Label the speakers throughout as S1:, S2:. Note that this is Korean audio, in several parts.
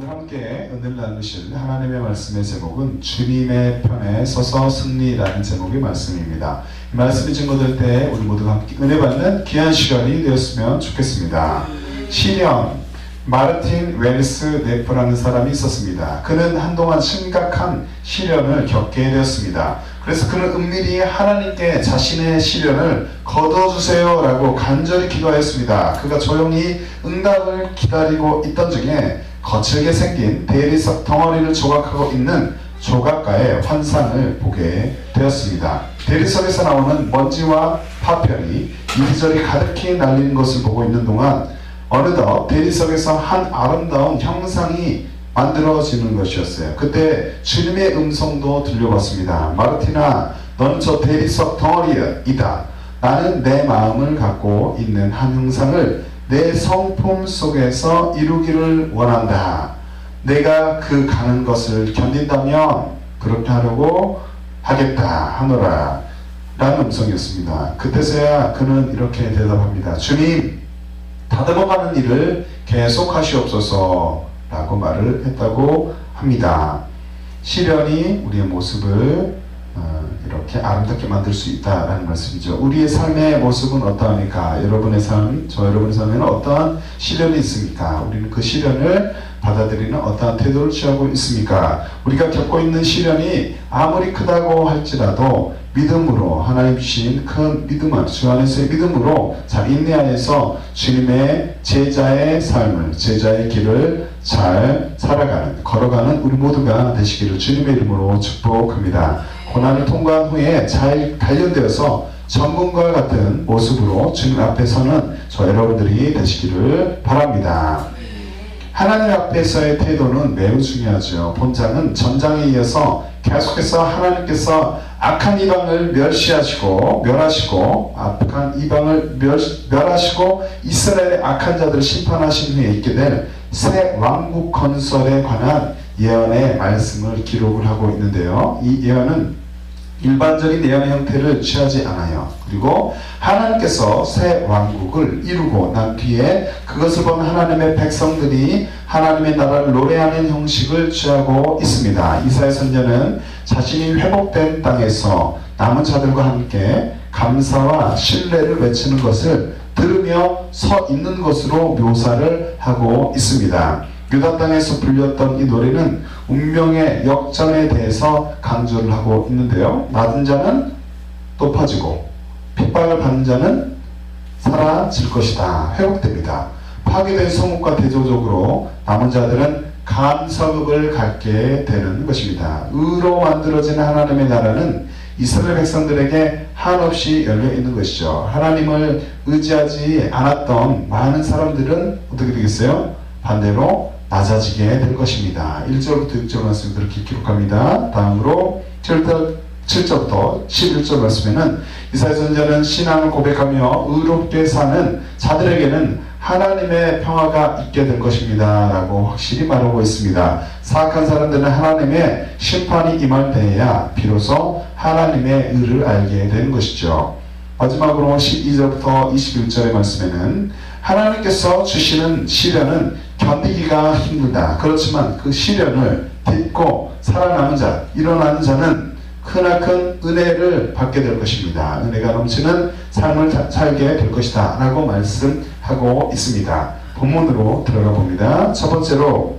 S1: 오늘 함께 은혜를 나누실 하나님의 말씀의 제목은 주님의 편에 서서 승리라는 제목의 말씀입니다. 이 말씀이 증거될 때 우리 모두가 함께 은혜 받는 귀한 시간이 되었으면 좋겠습니다. 시련, 마르틴 웰스 네프라는 사람이 있었습니다. 그는 한동안 심각한 시련을 겪게 되었습니다. 그래서 그는 은밀히 하나님께 자신의 시련을 거둬주세요 라고 간절히 기도하였습니다. 그가 조용히 응답을 기다리고 있던 중에 거칠게 생긴 대리석 덩어리를 조각하고 있는 조각가의 환상을 보게 되었습니다. 대리석에서 나오는 먼지와 파편이 이리저리 가득히 날리는 것을 보고 있는 동안 어느덧 대리석에서 한 아름다운 형상이 만들어지는 것이었어요. 그때 주님의 음성도 들려왔습니다. 마르티나, 너는 저 대리석 덩어리이다. 나는 내 마음을 갖고 있는 한 형상을 내 성품 속에서 이루기를 원한다. 내가 그 가는 것을 견딘다면 그렇게 하려고 하겠다 하노라 라는 음성이었습니다. 그때서야 그는 이렇게 대답합니다. 주님, 다듬어가는 일을 계속 하시옵소서 라고 말을 했다고 합니다. 시련이 우리의 모습을 이렇게 아름답게 만들 수 있다라는 말씀이죠. 우리의 삶의 모습은 어떠합니까? 여러분의 삶, 여러분의 삶에는 어떠한 시련이 있습니까? 우리는 그 시련을 받아들이는 어떠한 태도를 취하고 있습니까? 우리가 겪고 있는 시련이 아무리 크다고 할지라도 믿음으로, 하나님 주신 큰 믿음을, 주 안에서의 믿음으로 잘 인내하여서 주님의 제자의 삶을, 제자의 길을 잘 살아가는, 걸어가는 우리 모두가 되시기를 주님의 이름으로 축복합니다. 고난을 통과한 후에 잘 단련되어서 전문가와 같은 모습으로 주님 앞에 서는 저 여러분들이 되시기를 바랍니다. 하나님 앞에서의 태도는 매우 중요하죠. 본장은 전장에 이어서 계속해서 하나님께서 악한 이방을 멸하시고 악한 이방을 멸하시고 이스라엘의 악한 자들을 심판하신 후에 있게 될 새 왕국 건설에 관한 예언의 말씀을 기록을 하고 있는데요. 이 예언은 일반적인 예언의 형태를 취하지 않아요. 그리고 하나님께서 새 왕국을 이루고 난 뒤에 그것을 본 하나님의 백성들이 하나님의 나라를 노래하는 형식을 취하고 있습니다. 이사야 선지자는 자신이 회복된 땅에서 남은 자들과 함께 감사와 신뢰를 외치는 것을 들으며 서 있는 것으로 묘사를 하고 있습니다. 유다 땅에서 불렸던 이 노래는 운명의 역전에 대해서 강조를 하고 있는데요. 낮은 자는 높아지고 핍박을 받는 자는 사라질 것이다. 회복됩니다. 파괴된 성읍과 대조적으로 남은 자들은 감사급을 갖게 되는 것입니다. 의로 만들어진 하나님의 나라는 이스라엘 백성들에게 한없이 열려 있는 것이죠. 하나님을 의지하지 않았던 많은 사람들은 어떻게 되겠어요? 반대로 낮아지게 될 것입니다. 1절부터 6절 말씀 그렇게 기록합니다. 다음으로 7절부터 11절 말씀에는 이사야 선지자는 신앙을 고백하며 의롭게 사는 자들에게는 하나님의 평화가 있게 될 것입니다 라고 확실히 말하고 있습니다. 사악한 사람들은 하나님의 심판이 임할 때에야 비로소 하나님의 의를 알게 되는 것이죠. 마지막으로 12절부터 21절의 말씀에는 하나님께서 주시는 시련은 견디기가 힘들다. 그렇지만 그 시련을 딛고 살아남은 자, 일어나는 자는 크나큰 은혜를 받게 될 것입니다. 은혜가 넘치는 삶을 살게 될 것이다 라고 말씀하고 있습니다. 본문으로 들어가 봅니다. 첫 번째로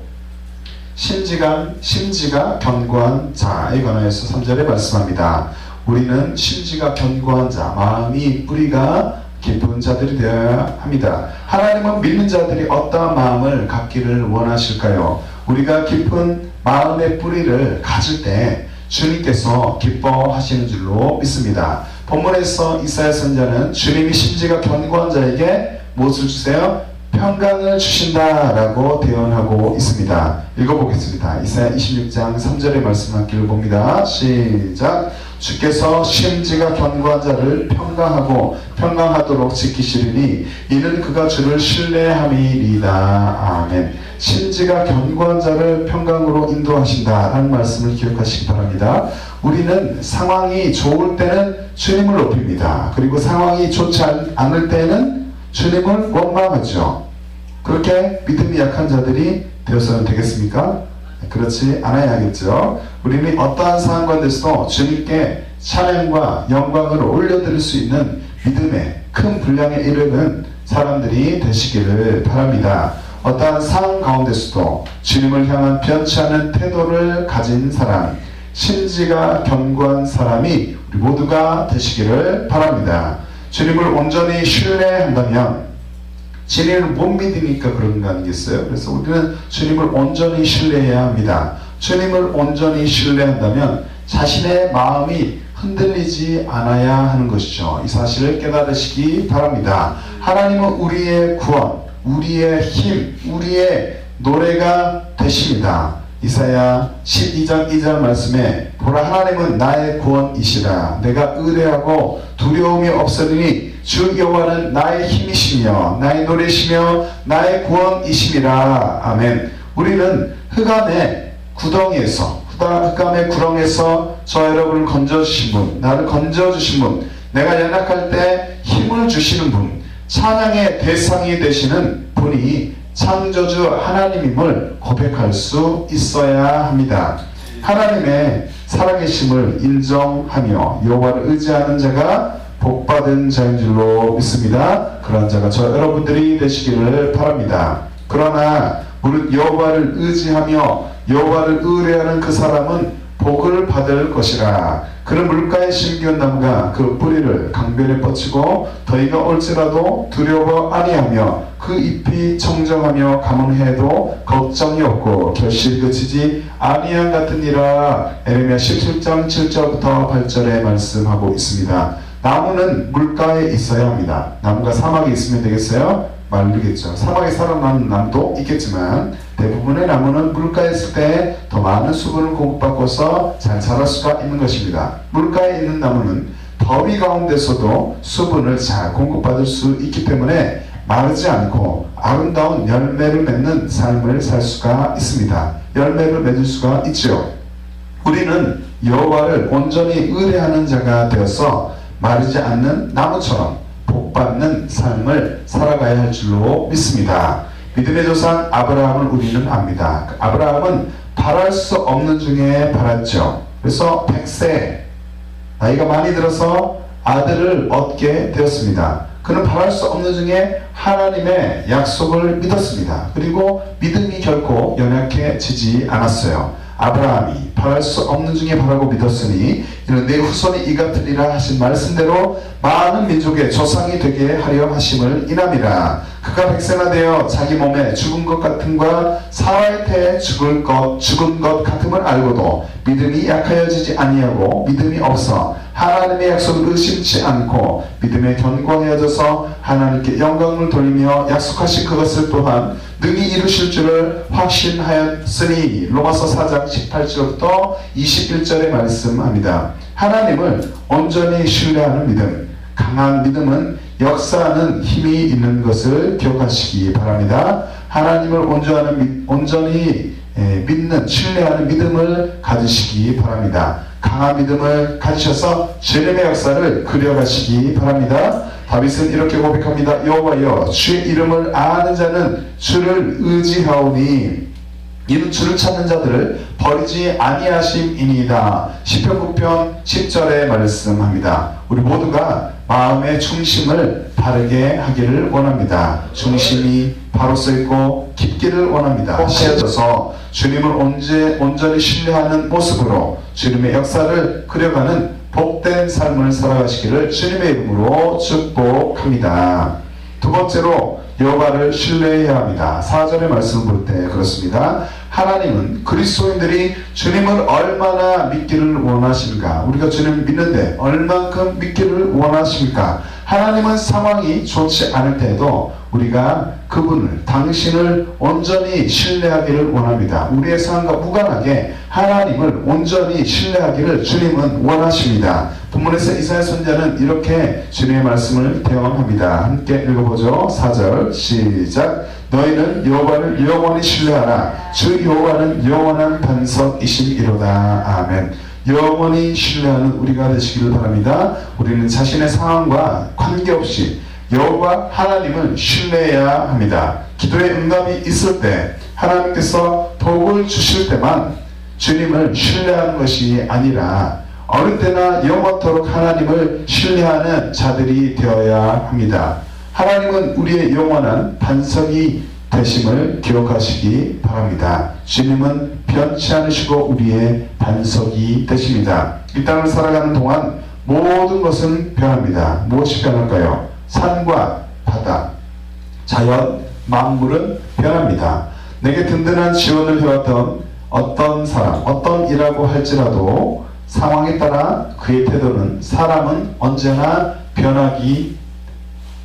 S1: 심지가 견고한 자에 관하여서 3절에 말씀합니다. 우리는 심지가 견고한 자, 마음이 뿌리가 깊은 자들이 되어야 합니다. 하나님은 믿는 자들이 어떠한 마음을 갖기를 원하실까요? 우리가 깊은 마음의 뿌리를 가질 때 주님께서 기뻐하시는 줄로 믿습니다. 본문에서 이사야 선지자는 주님이 심지가 견고한 자에게 무엇을 주세요? 평강을 주신다라고 대언하고 있습니다. 읽어보겠습니다. 이사야 26장 3절의 말씀 함께 봅니다. 시작. 주께서 심지가 견고한 자를 평강하도록 지키시리니 이는 그가 주를 신뢰함이리이다. 아멘. 심지가 견고한 자를 평강으로 인도하신다라는 말씀을 기억하시기 바랍니다. 우리는 상황이 좋을 때는 주님을 높입니다. 그리고 상황이 좋지 않을 때는 주님을 원망하죠. 그렇게 믿음이 약한 자들이 되어서는 되겠습니까? 그렇지 않아야겠죠. 우리는 어떠한 상황 가운데서도 주님께 찬양과 영광을 올려드릴 수 있는 믿음의 큰 분량에 이르는 사람들이 되시기를 바랍니다. 어떠한 상황 가운데서도 주님을 향한 변치 않은 태도를 가진 사람, 심지가 견고한 사람이 우리 모두가 되시기를 바랍니다. 주님을 온전히 신뢰한다면, 주님을 못 믿으니까 그런 거 아니겠어요? 그래서 우리는 주님을 온전히 신뢰해야 합니다. 주님을 온전히 신뢰한다면 자신의 마음이 흔들리지 않아야 하는 것이죠. 이 사실을 깨달으시기 바랍니다. 하나님은 우리의 구원, 우리의 힘, 우리의 노래가 되십니다. 이사야 12장 2절 말씀에 보라, 하나님은 나의 구원이시라. 내가 의뢰하고 두려움이 없으리니 주 여호와는 나의 힘이시며 나의 노래시며 나의 구원이심이라. 아멘. 우리는 흑암의 구덩이에서, 흑암의 구렁에서 저 여러분을 건져주신 분, 나를 건져주신 분, 내가 연약할 때 힘을 주시는 분, 찬양의 대상이 되시는 분이 창조주 하나님임을 고백할 수 있어야 합니다. 하나님의 살아계심을 인정하며 여호와를 의지하는 자가 복받은 자인 줄로 믿습니다. 그런 자가 저 여러분들이 되시기를 바랍니다. 그러나 무릇 여호와를 의지하며 여호와를 의뢰하는 그 사람은 복을 받을 것이라. 그는 물가에 심기운 나무가 그 뿌리를 강변에 뻗치고 더위가 올지라도 두려워 아니하며 그 잎이 청정하며 가문해도 걱정이 없고 결실 그치지 아니한 같으니라. 에레미야 17장 7절부터 8절에 말씀하고 있습니다. 나무는 물가에 있어야 합니다. 나무가 사막에 있으면 되겠어요? 말르겠죠. 사막에 살아나는 나무도 있겠지만 대부분의 나무는 물가에 있을 때 더 많은 수분을 공급받고서 잘 자랄 수가 있는 것입니다. 물가에 있는 나무는 더위 가운데서도 수분을 잘 공급받을 수 있기 때문에 마르지 않고 아름다운 열매를 맺는 삶을 살 수가 있습니다. 열매를 맺을 수가 있죠. 우리는 여호와를 온전히 의뢰하는 자가 되어서 마르지 않는 나무처럼 복받는 삶을 살아가야 할 줄로 믿습니다. 믿음의 조상 아브라함을 우리는 압니다. 아브라함은 바랄 수 없는 중에 바랐죠. 그래서 100세 나이가 많이 들어서 아들을 얻게 되었습니다. 그는 바랄 수 없는 중에 하나님의 약속을 믿었습니다. 그리고 믿음이 결코 연약해지지 않았어요. 아브라함이 바랄 수 없는 중에 바라고 믿었으니 이는 내 후손이 이 같으리라 하신 말씀대로 많은 민족의 조상이 되게 하려 하심을 인함이라. 그가 100세나 되어 자기 몸에 죽은 것 같음과 사라의 태에 죽은 것 같음을 알고도 믿음이 약하여지지 아니하고 믿음이 없어 하나님의 약속을 의심치 않고 믿음에 견고하여져서 하나님께 영광을 돌리며 약속하신 그것을 또한 능히 이루실 줄을 확신하였으니. 로마서 4장 18절부터 21절에 말씀합니다. 하나님을 온전히 신뢰하는 믿음, 강한 믿음은 역사하는 힘이 있는 것을 기억하시기 바랍니다. 하나님을 온전히 믿는, 신뢰하는 믿음을 가지시기 바랍니다. 강한 믿음을 가지셔서 주님의 역사를 그려가시기 바랍니다. 다윗은 이렇게 고백합니다. 여호와여, 주의 이름을 아는 자는 주를 의지하오니 이는 주를 찾는 자들을 버리지 아니하심이니이다. 시편 9편 10절에 말씀합니다. 우리 모두가 마음의 중심을 바르게 하기를 원합니다. 중심이 바로 서 있고 깊기를 원합니다. 씌어져서 주님을 온전히 신뢰하는 모습으로 주님의 역사를 그려가는 복된 삶을 살아가시기를 주님의 이름으로 축복합니다. 두 번째로 여호와를 신뢰해야 합니다. 4절의 말씀을 볼 때 그렇습니다. 하나님은 그리스도인들이 주님을 얼마나 믿기를 원하십니까? 우리가 주님을 믿는데 얼만큼 믿기를 원하십니까? 하나님은 상황이 좋지 않을 때에도 우리가 그분을, 당신을 온전히 신뢰하기를 원합니다. 우리의 상황과 무관하게 하나님을 온전히 신뢰하기를 주님은 원하십니다. 본문에서 이사야 선지자는 이렇게 주님의 말씀을 대언합니다. 함께 읽어보죠. 4절 시작. 너희는 여호와를 영원히 신뢰하라. 주 여호와는 영원한 반석이심이로다. 아멘. 영원히 신뢰하는 우리가 되시기를 바랍니다. 우리는 자신의 상황과 관계없이 여호와 하나님을 신뢰해야 합니다. 기도의 응답이 있을 때, 하나님께서 복을 주실 때만 주님을 신뢰하는 것이 아니라 어느 때나 영원토록 하나님을 신뢰하는 자들이 되어야 합니다. 하나님은 우리의 영원한 반석이 되심을 기억하시기 바랍니다. 주님은 변치 않으시고 우리의 반석이 되십니다. 이 땅을 살아가는 동안 모든 것은 변합니다. 무엇이 변할까요? 산과 바다, 자연, 만물은 변합니다. 내게 든든한 지원을 해왔던 어떤 사람, 어떤 일이라고 할지라도 상황에 따라 그의 태도는, 사람은 언제나 변하기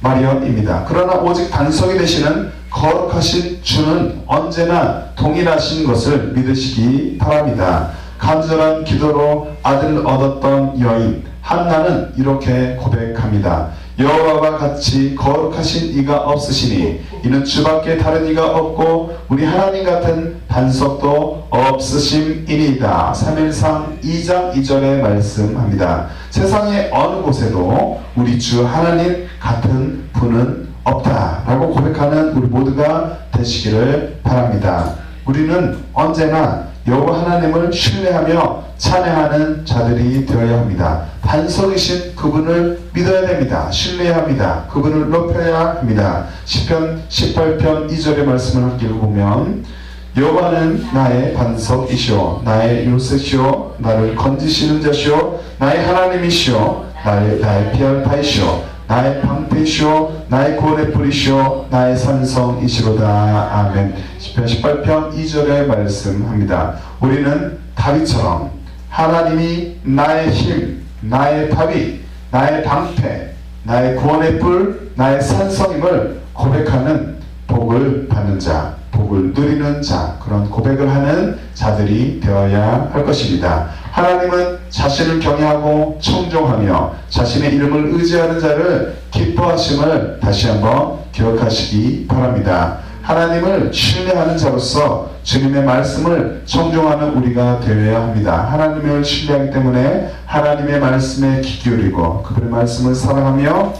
S1: 마련입니다. 그러나 오직 반석이 되시는 거룩하신 주는 언제나 동일하신 것을 믿으시기 바랍니다. 간절한 기도로 아들을 얻었던 여인 한나는 이렇게 고백합니다. 여호와와 같이 거룩하신 이가 없으시니 이는 주밖에 다른 이가 없고 우리 하나님 같은 반석도 없으심이니이다. 3일상 2장 2절에 말씀합니다. 세상의 어느 곳에도 우리 주 하나님 같은 분은 없다라고 고백하는 우리 모두가 되시기를 바랍니다. 우리는 언제나 여호와 하나님을 신뢰하며 찬양하는 자들이 되어야 합니다. 반석이신 그분을 믿어야 됩니다. 신뢰해야 합니다. 그분을 높여야 합니다. 시편 18편 2절의 말씀을 함께 읽어보면 여호와는 나의 반석이시오 나의 요새시오 나를 건지시는 자시오 나의 하나님이시오 나의 피할 바이시오 나의 방패시오 나의 구원의 뿌리시오 나의 산성이시로다. 아멘. 시편 18편 2절에 말씀합니다. 우리는 다윗처럼 하나님이 나의 힘, 나의 바위, 나의 방패, 나의 구원의 뿔, 나의 산성임을 고백하는 복을 받는 자, 복을 누리는 자, 그런 고백을 하는 자들이 되어야 할 것입니다. 하나님은 자신을 경외하고 청종하며 자신의 이름을 의지하는 자를 기뻐하심을 다시 한번 기억하시기 바랍니다. 하나님을 신뢰하는 자로서 주님의 말씀을 청종하는 우리가 되어야 합니다. 하나님을 신뢰하기 때문에 하나님의 말씀에 귀 기울이고 그분의 말씀을 사랑하며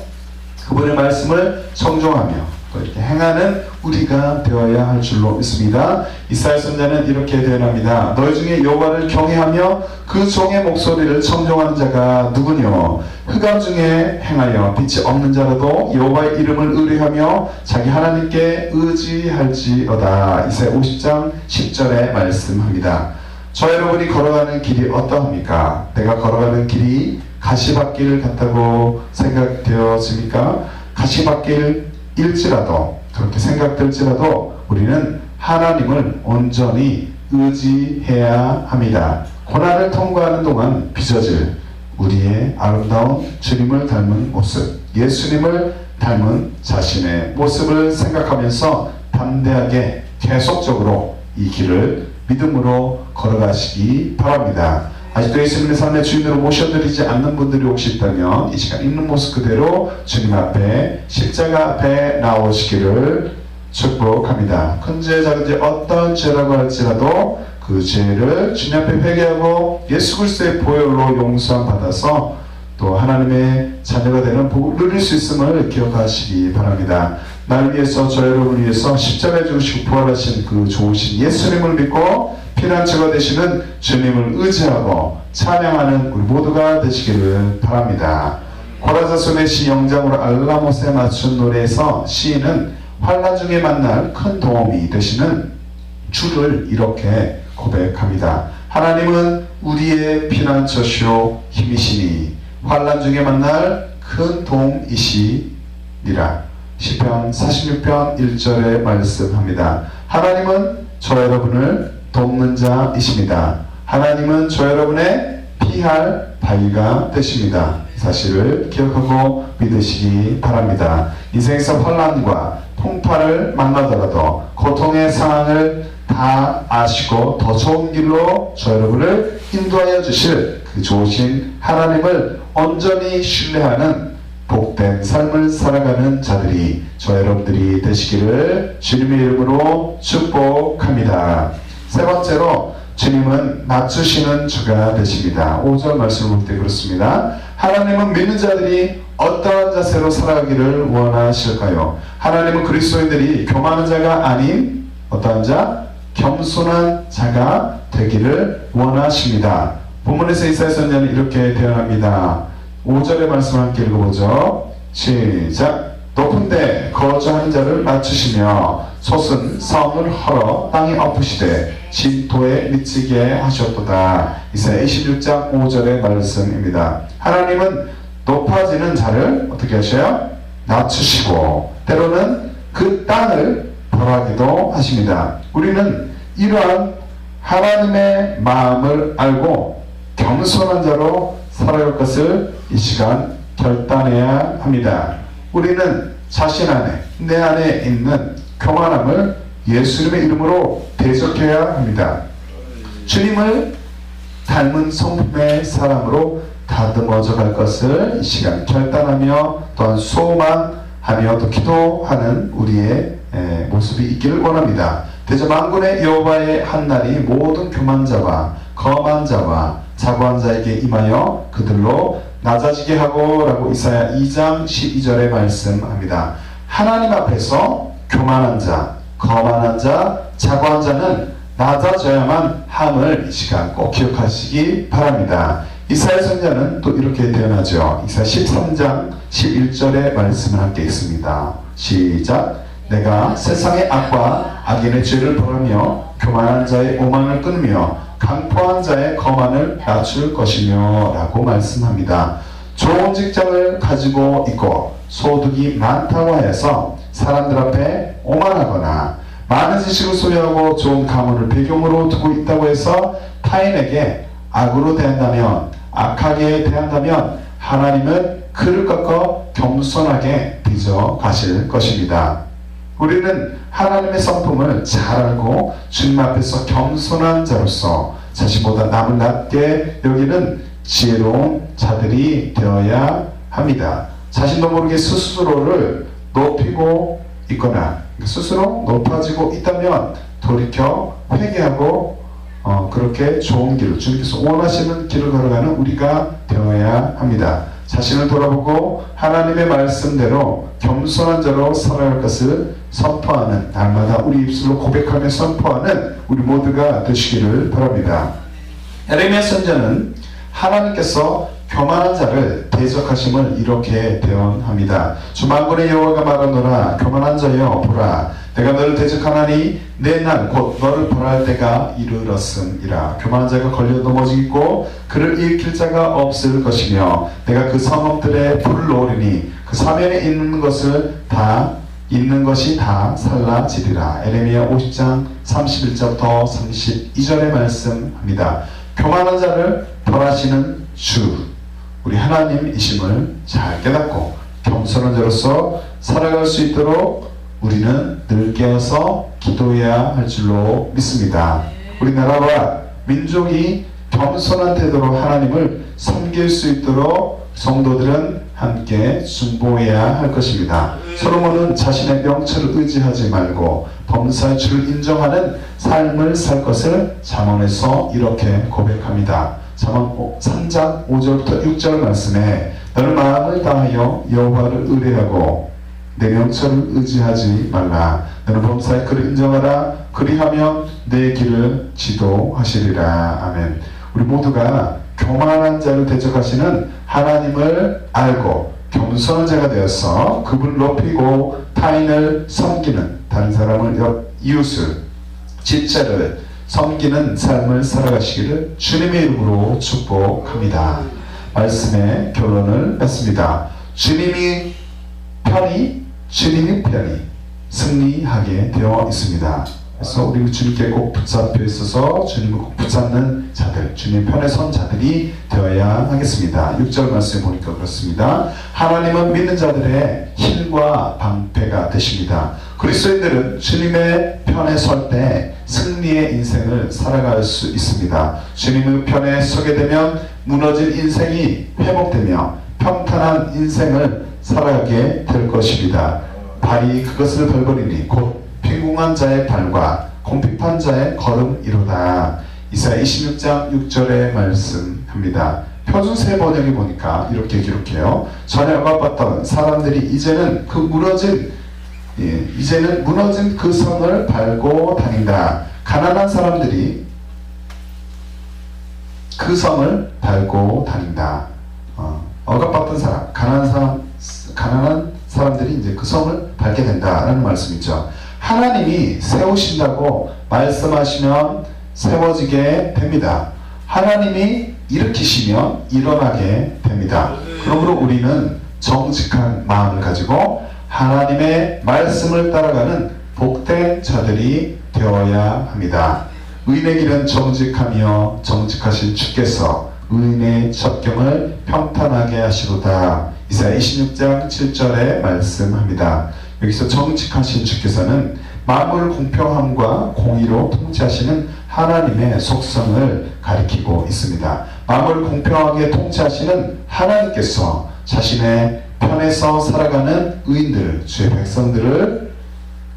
S1: 그분의 말씀을 청종하며 이렇게 행하는 우리가 되어야 할 줄로 믿습니다. 이사야 선지자는 이렇게 대언합니다. 너희 중에 여호와를 경외하며 그 종의 목소리를 청종하는 자가 누구뇨? 흑암 중에 행하여 빛이 없는 자라도 여호와의 이름을 의뢰하며 자기 하나님께 의지할지어다. 이사야 50장 10절에 말씀합니다. 저 여러분이 걸어가는 길이 어떠합니까? 내가 걸어가는 길이 가시밭길 같다고 생각되어집니까? 가시밭길 일지라도 그렇게 생각될지라도 우리는 하나님을 온전히 의지해야 합니다. 고난을 통과하는 동안 빚어질 우리의 아름다운 주님을 닮은 모습, 예수님을 닮은 자신의 모습을 생각하면서 담대하게 계속적으로 이 길을 믿음으로 걸어가시기 바랍니다. 아직도 예수님의 삶의 주인으로 모셔드리지 않는 분들이 혹시 있다면 이 시간 있는 모습 그대로 주님 앞에 십자가 앞에 나오시기를 축복합니다. 큰 죄 작은 죄 어떤 죄라고 할지라도 그 죄를 주님 앞에 회개하고 예수 그리스도의 보혈로 용서함 받아서 또 하나님의 자녀가 되는 복을 누릴 수 있음을 기억하시기 바랍니다. 나를 위해서 저 여러분을 위해서 십자가에 죽으시고 부활하신 그 좋으신 예수님을 믿고 피난처가 되시는 주님을 의지하고 찬양하는 우리 모두가 되시기를 바랍니다. 고라자손의 시 영장으로 알라못에 맞춘 노래에서 시인은 환난 중에 만날 큰 도움이 되시는 주를 이렇게 고백합니다. 하나님은 우리의 피난처시오 힘이시니 환난 중에 만날 큰 도움이시니라. 시편 46편 1절에 말씀합니다. 하나님은 저 여러분을 돕는 자이십니다. 하나님은 저 여러분의 피할 바위가 되십니다. 이 사실을 기억하고 믿으시기 바랍니다. 인생에서 환난과 풍파를 만나더라도 고통의 상황을 다 아시고 더 좋은 길로 저 여러분을 인도하여 주실 그 좋으신 하나님을 온전히 신뢰하는 복된 삶을 살아가는 자들이 저 여러분들이 되시기를 주님의 이름으로 축복합니다. 세 번째로 주님은 낮추시는 주가 되십니다. 5절 말씀을 볼 때 그렇습니다. 하나님은 믿는 자들이 어떠한 자세로 살아가기를 원하실까요? 하나님은 그리스도인들이 교만한 자가 아닌 어떠한 자? 겸손한 자가 되기를 원하십니다. 본문에서 이사야 선지자는 이렇게 대언합니다. 5절의 말씀 함께 읽어보죠. 시작. 높은 데 거주하는 자를 낮추시며 솟은 성을 헐어 땅에 엎으시되 진토에 미치게 하셨도다. 이사야 26장 5절의 말씀입니다. 하나님은 높아지는 자를 어떻게 하셔요? 낮추시고 때로는 그 땅을 벌하기도 하십니다. 우리는 이러한 하나님의 마음을 알고 겸손한 자로 살아갈 것을 이 시간 결단해야 합니다. 우리는 자신 안에, 내 안에 있는 교만함을 예수님의 이름으로 대적해야 합니다. 주님을 닮은 성품의 사람으로 다듬어져 갈 것을 이 시간 결단하며 또한 소망하며 또 기도하는 우리의 모습이 있기를 원합니다. 대저 만군의 여호와의 한날이 모든 교만 자와 거만 자와 자고한 자에게 임하여 그들로 낮아지게 하고 라고 이사야 2장 12절에 말씀합니다. 하나님 앞에서 교만한 자, 거만한 자, 자고한 자는 낮아져야만 함을 이 시간 꼭 기억하시기 바랍니다. 이사야 선지자는 또 이렇게 대언하죠. 이사야 13장 11절의 말씀을 함께 읽습니다. 시작. 내가 세상의 악과 악인의 죄를 벌하며 교만한 자의 오만을 끊으며 강포한 자의 거만을 낮출 것이며 라고 말씀합니다. 좋은 직장을 가지고 있고 소득이 많다고 해서 사람들 앞에 오만하거나 많은 지식을 소유하고 좋은 가문을 배경으로 두고 있다고 해서 타인에게 악으로 대한다면, 악하게 대한다면 하나님은 그를 꺾어 겸손하게 빚어 가실 것입니다. 우리는 하나님의 성품을 잘 알고 주님 앞에서 겸손한 자로서 자신보다 남을 낮게 여기는 지혜로운 자들이 되어야 합니다. 자신도 모르게 스스로를 높이고 있거나 스스로 높아지고 있다면 돌이켜 회개하고 그렇게 좋은 길을, 주님께서 원하시는 길을 걸어가는 우리가 되어야 합니다. 자신을 돌아보고 하나님의 말씀대로 겸손한 자로 살아갈 것을 선포하는, 날마다 우리 입술로 고백하며 선포하는 우리 모두가 되시기를 바랍니다. 에레미야 선지자는 하나님께서 교만한 자를 대적하심을 이렇게 대언합니다. 주 만군의 여호와가 말하노라. 교만한 자여 보라, 내가 너를 대적하나니 내 날 곧 너를 벌할 때가 이르렀음이라. 교만한 자가 걸려 넘어지고 그를 일으킬 자가 없을 것이며 내가 그 성읍들에 불을 놓으리니 그 사면에 있는 것이 다 살라지리라. 에레미야 50장 31절부터 32절의 말씀합니다. 교만한 자를 벌하시는 주, 우리 하나님이심을 잘 깨닫고 겸손한 자로서 살아갈 수 있도록 우리는 늘 깨어서 기도해야 할 줄로 믿습니다. 우리나라와 민족이 겸손한 태도로 하나님을 섬길 수 있도록 성도들은 함께 중보해야 할 것입니다. 솔로몬은 자신의 명철을 의지하지 말고 범사의 주를 인정하는 삶을 살 것을 잠언에서 이렇게 고백합니다. 잠언 3장 5절부터 6절 말씀에 너는 마음을 다하여 여호와를 의뢰하고 내 명철을 의지하지 말라. 너는 범사의 그를 인정하라. 그리하면 내 길을 지도하시리라. 아멘. 우리 모두가 교만한 자를 대적하시는 하나님을 알고 겸손한 자가 되어서 그분을 높이고 타인을 섬기는, 다른 사람을, 이웃을, 지체를 섬기는 삶을 살아가시기를 주님의 이름으로 축복합니다. 말씀의 결론을 맺습니다. 주님이 편히 승리하게 되어 있습니다. 그래서 우리 주님께 꼭 붙잡혀 있어서 주님을 꼭 붙잡는 자들, 주님 편에 선 자들이 되어야 하겠습니다. 6절 말씀에 보니까 그렇습니다. 하나님은 믿는 자들의 힘과 방패가 되십니다. 그리스도인들은 주님의 편에 설 때 승리의 인생을 살아갈 수 있습니다. 주님의 편에 서게 되면 무너진 인생이 회복되며 평탄한 인생을 살아가게 될 것입니다. 발이 그것을 벌거리니 곧 빈궁한 자의 발과 궁핍한 자의 걸음이로다. 이사야 26장 6절의 말씀합니다. 표준세 번역에 보니까 이렇게 기록해요. 전에 억압받던 사람들이 이제는 무너진 그 성을 밟고 다닌다. 가난한 사람들이 그 성을 밟고 다닌다. 억압받던 사람, 가난한 사람들이 이제 그 성을 밟게 된다라는 말씀이죠. 하나님이 세우신다고 말씀하시면 세워지게 됩니다. 하나님이 일으키시면 일어나게 됩니다. 그러므로 우리는 정직한 마음을 가지고 하나님의 말씀을 따라가는 복된 자들이 되어야 합니다. 의인의 길은 정직하며 정직하신 주께서 의인의 첩경을 평탄하게 하시로다. 이사야 26장 7절에 말씀합니다. 여기서 정직하신 주께서는 만물을 공평함과 공의로 통치하시는 하나님의 속성을 가리키고 있습니다. 만물을 공평하게 통치하시는 하나님께서 자신의 편에서 살아가는 의인들, 주의 백성들을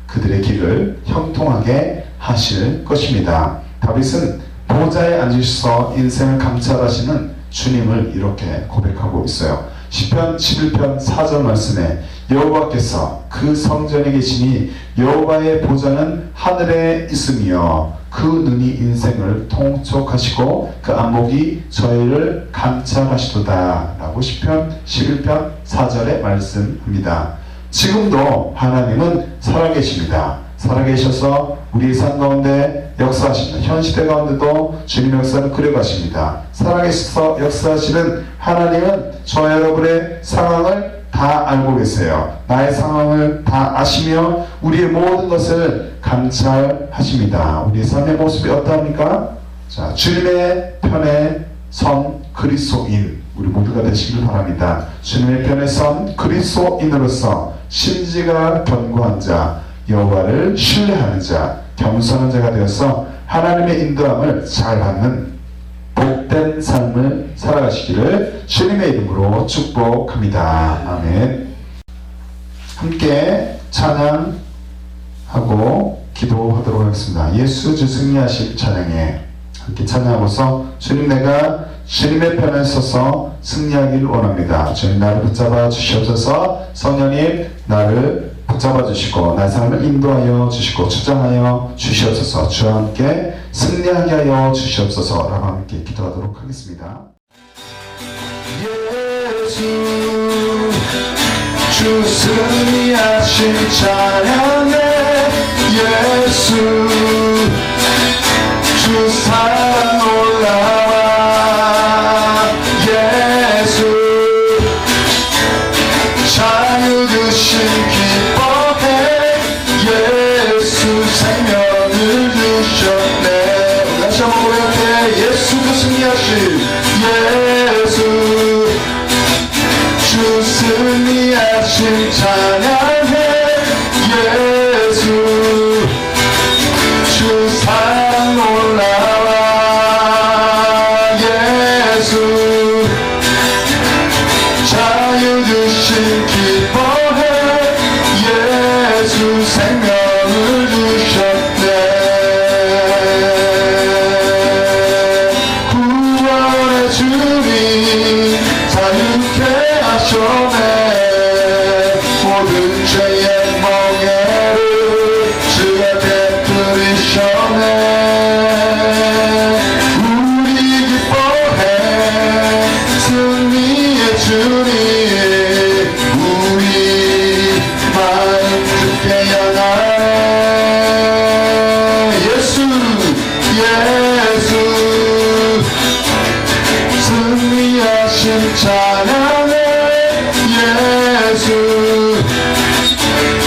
S1: 그들의 길을 형통하게 하실 것입니다. 다윗은 보좌에 앉으셔서 인생을 감찰하시는 주님을 이렇게 고백하고 있어요. 시편 11편 4절 말씀에 여호와께서 그 성전에 계시니 여호와의 보좌는 하늘에 있으며 그 눈이 인생을 통촉하시고 그 안목이 저희를 감찰하시도다 라고 시편 11편 4절에 말씀합니다. 지금도 하나님은 살아계십니다. 살아계셔서 우리 삶 가운데 역사하십니다. 현 시대 가운데도 주님의 역사를 그려가십니다. 살아계셔서 역사하시는 하나님은 저 여러분의 상황을 다 알고 계세요. 나의 상황을 다 아시며 우리의 모든 것을 감찰하십니다. 우리의 삶의 모습이 어떠합니까? 자, 주님의 편에 선 그리스도인 우리 모두가 되시길 바랍니다. 주님의 편에 선 그리스도인으로서 심지가 견고한 자, 여호와를 신뢰하는 자, 겸손한 자가 되어서 하나님의 인도함을 잘 받는 복된 삶을 살아가시기를 주님의 이름으로 축복합니다. 아멘. 함께 찬양하고 기도하도록 하겠습니다. 예수 주 승리하실 찬양에 함께 찬양하고서 주님, 내가 주님의 편에 서서 승리하기를 원합니다. 주님, 나를 붙잡아 주시옵소서. 성령님, 나를 붙잡아 주시고 나의 삶을 인도하여 주시고 주장하여 주시옵소서. 주와 함께 승리하게 하여 주시옵소서 라고 함께 기도하도록 하겠습니다. 예수 주 승리하신 찬양에 예수 주 사랑 올라와 예수 자유 주신 기뻐해 예수 생명을 주셨네. 다시 한번 고백해. 예수 주 승리하신 예수 주 승리하신 찬양해 예수 주 사랑 올라와 예수 자유 주신 기뻐해 예수 생명을 주셨네. 구원의 주님 자유케 하셨네. 모든 죄의 멍에를 주가 깨뜨리셨네. 우리 기뻐해 승리의 주님 우리 마음 주께 향하네. 예수 예수 승리하신 찬양해 예수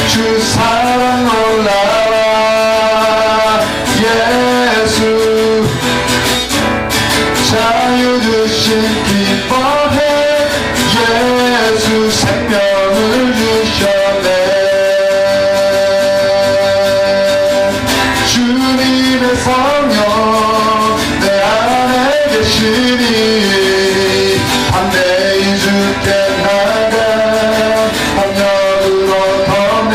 S1: 주 사랑 올라와 예수 자유 주신 기뻐해 예수 생명을 주셨네. 주님의 성령 내 안에 계시니 담대히 주께 나가 함령으로 더네.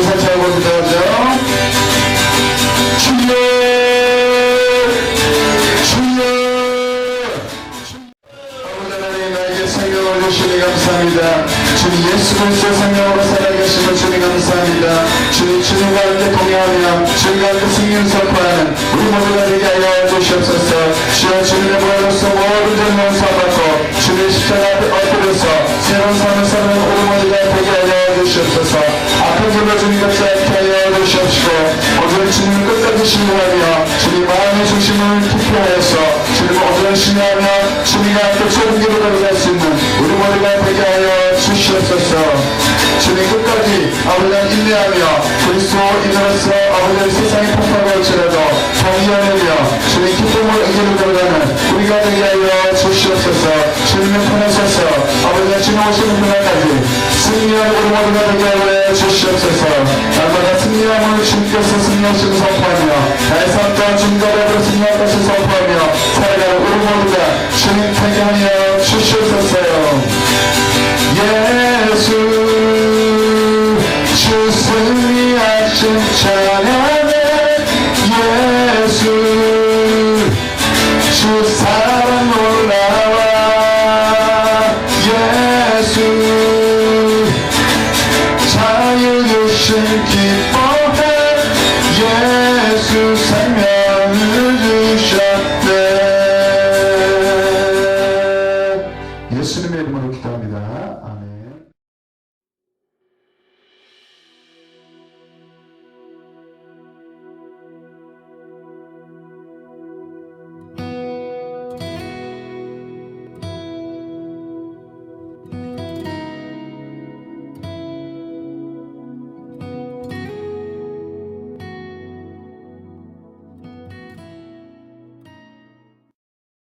S1: 주사 차고 기도하죠. 주여 주여 아버지 하나님 나에게 생명을 주시니 감사합니다. 주님 예수 그리스도 생명으로 살아계심을 주님 감사합니다. 주님과 함께 동행하며 주님과 함께 승리를 선포하는 우리 모두가 되게 하여 주시옵소서. 주여 주님의 보혈로서 모든 죄를 용서받고 주님의 십자가 앞에 엎드려서 새로운 삶을 사는 우리 모두가 되게 하여 주시옵소서. 아픈 죄를 주님 같지 않게 하여 주시옵시고 오늘 주님을 끝까지 신뢰하며 주님 마음의 중심을 깊이 하여서 주님을 오늘 신뢰하며 주님과 함께 좁은 길을 걸어갈 수 있는 우리 모두가 되게 하여 주시옵소서. 주님 끝까지 아버지는 인내하며 그리스도 인으로서 아버지는 세상이 폭파가 올지라도 정의하며 주님 기쁨을 의지를 걸어가는 우리가 되게 하여 주시옵소서. 주님의 편에 서서 아버지는 주님 오시는 그날까지 승리하는 우리 모두가 되게 하여 주시옵소서. 날마다 승리함을 주님께서 승리하시고 선포하며 나의 삶 또한 주님과 더불어 승리할 것을 선포하며 살아가는 우리 모두가 주님 되게 하여 주시옵소서. 예수 주 승리하신 찬양해 예수 주 사랑 놀라워 예수 자유 주신 기뻐해 예수 생명을 주셨네. 예수님의 이름으로 기도합니다.